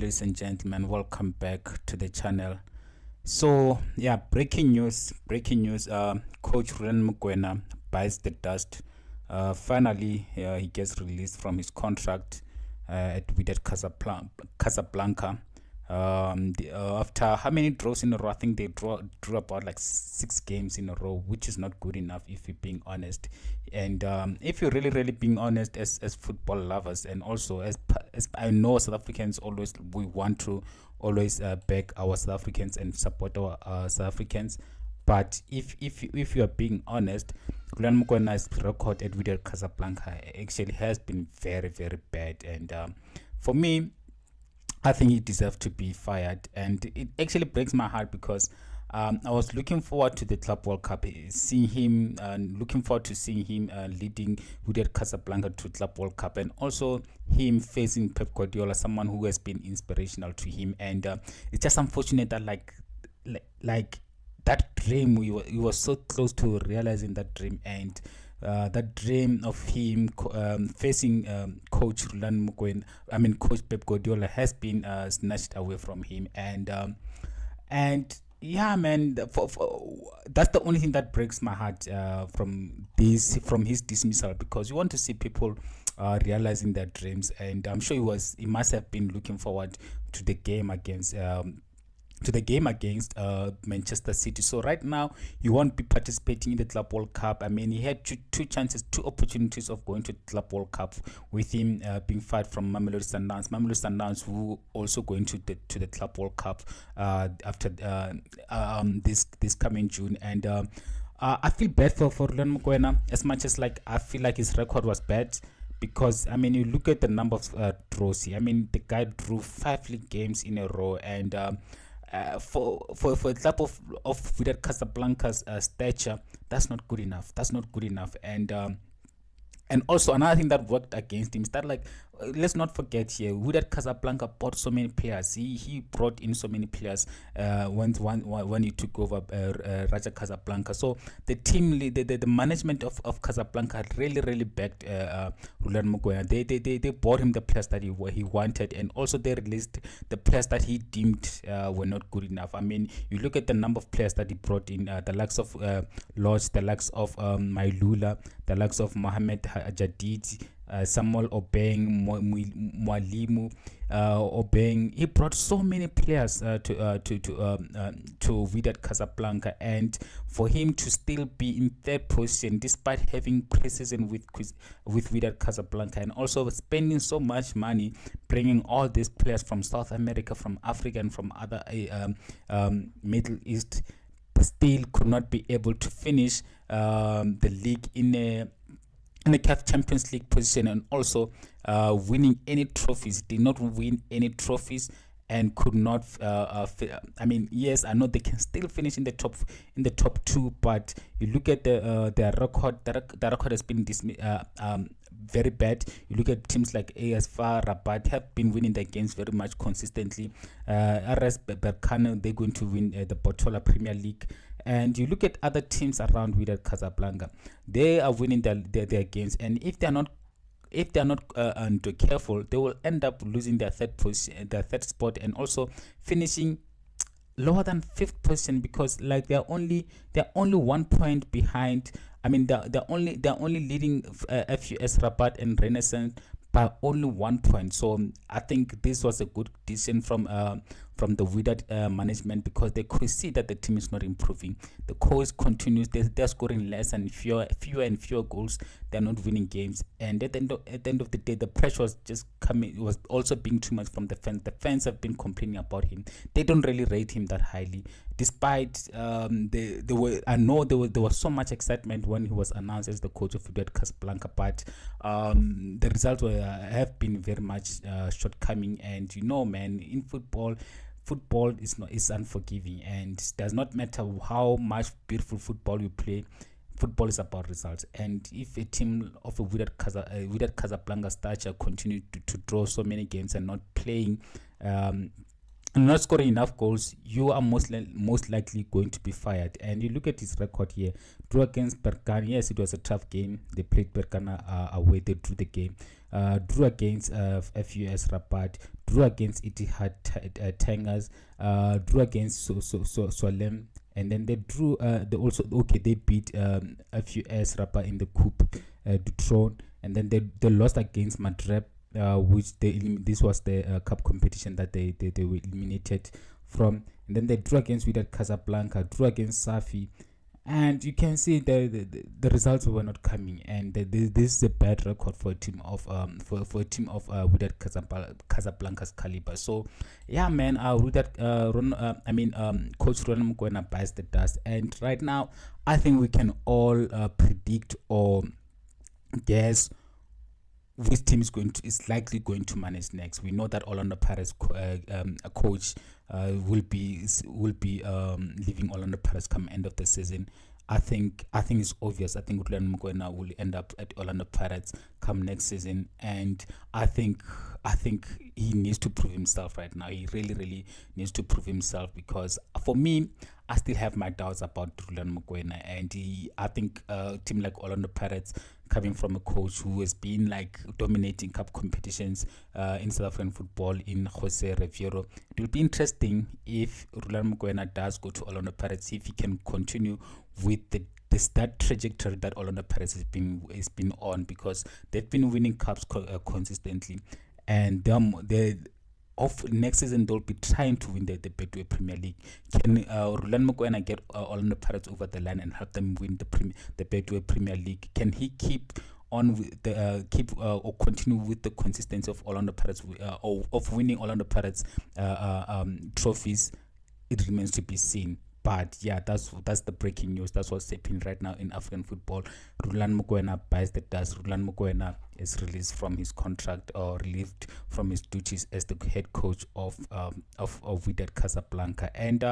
ladies and gentlemen, welcome back to the channel. So yeah, breaking news. Coach Rulani Mokwena bites the dust. Finally, he gets released from his contract at Wydad Casablanca. After how many draws in a row? I think they drew about like 6 games in a row, which is not good enough if you're being honest. And if you're really being honest as football lovers, and also as I know South Africans always, we want to always back our South Africans and support our South Africans. But if you are being honest, Rulani Mokwena's record at Wydad Casablanca actually has been very bad, and for me, I think he deserves to be fired. And it actually breaks my heart because I was looking forward to the Club World Cup, seeing him, looking forward to seeing him leading Wydad Casablanca to Club World Cup, and also him facing Pep Guardiola, someone who has been inspirational to him. And it's just unfortunate that like that dream, he was so close to realizing that dream, and that dream of him facing Coach Rulani Mokwena, Coach Pep Guardiola, has been snatched away from him. And yeah, man, that's the only thing that breaks my heart from his dismissal, because you want to see people realizing their dreams. And I'm sure he must have been looking forward to the game against Manchester City. So right now he won't be participating in the Club World Cup. He had two opportunities of going to the Club World Cup, with him being fired from Mamelodi Sundowns, who also going to the Club World Cup after this coming June. And I feel bad for Rulani Mokwena, as much as I feel like his record was bad, because you look at the number of draws. The guy drew 5 league games in a row, and for a club of Wydad Casablanca's stature, that's not good enough. And also another thing that worked against him is that, let's not forget here, Wydad Casablanca bought so many players. He brought in so many players when he took over Raja Casablanca. So the team, the management of Casablanca really backed Rulani Mokwena. They bought him the players that he wanted, and also they released the players that he deemed were not good enough. You look at the number of players that he brought in, the likes of Lodge, the likes of Mailula, the likes of Mohamed Jadid, Samuel Obeng, Mwalimu Obeng. He brought so many players to Wydad Casablanca, and for him to still be in third position despite having preseason with Wydad Casablanca, and also spending so much money bringing all these players from South America, from Africa, and from other Middle East, still could not be able to finish the league in a CAF Champions League position, and also winning any trophies. Did not win any trophies, and could not yes, I know they can still finish in the top 2, but you look at their record. The record has been very bad. You look at teams like AS FAR Rabat have been winning their games very much consistently. RS Berkane, they're going to win the Botola Premier League. And you look at other teams around Wydad Casablanca, they are winning their games, and if they're not careful, they will end up losing their third spot, and also finishing lower than 5th position, because they're only 1 point behind. They're only leading FUS Rabat and Renaissance by only 1 point. So I think this was a good decision from the Wydad management, because they could see that the team is not improving. The course continues. They're scoring less and fewer goals. They're not winning games, and at the end of the day, the pressure was just coming. It was also being too much from the fans. The fans have been complaining about him. They don't really rate him that highly, despite there was so much excitement when he was announced as the coach of Wydad Casablanca, but the results have been very much shortcoming. And man, in football is unforgiving, and it does not matter how much beautiful football you play. Football is about results, and if a team of a Wydad Casablanca stature continue to draw so many games and not playing and not scoring enough goals, you are most likely going to be fired. And you look at his record here: drew against Berkane. Yes, it was a tough game. They played Berkane away. They drew the game. Drew against FUS Rabat. drew against Etihad Tigers, drew against Solem, and then they drew. They beat FUS Rapa in the Coupe du Trône, and then they lost against Madrid, which this was the cup competition that they were eliminated from, and then they drew against Wydad Casablanca, drew against Safi, and you can see the results were not coming, and this is a bad record for a team of Wydad Casablanca's caliber. So yeah, man, Coach Ronald Mokwena buys the dust, and right now I think we can all predict or guess which team is likely going to manage next. We know that Orlando Pirates coach will be leaving Orlando Pirates come end of the season. I think it's obvious. I think Rulani Mokwena will end up at Orlando Pirates come next season, and I think he needs to prove himself right now. He really needs to prove himself, because for me, I still have my doubts about Rulani Mokwena, and I think a team like Orlando Pirates, coming from a coach who has been like dominating cup competitions in South African football in Jose Riveiro, it will be interesting if Rulani Mokwena does go to Orlando Pirates, if he can continue with that trajectory that Orlando Pirates has been on, because they've been winning cups consistently, and of next season they'll be trying to win the Betway Premier League. Can Rulani Mokwena get Orlando Pirates over the line and help them win the Betway Premier League? Can he keep on with or continue with the consistency of Orlando Pirates or of winning Orlando Pirates trophies? It remains to be seen. But yeah, that's the breaking news. That's what's happening right now in African football. Rulani Mokwena buys the dust. Rulani Mokwena is released from his contract, or relieved from his duties as the head coach of Wydad Casablanca. And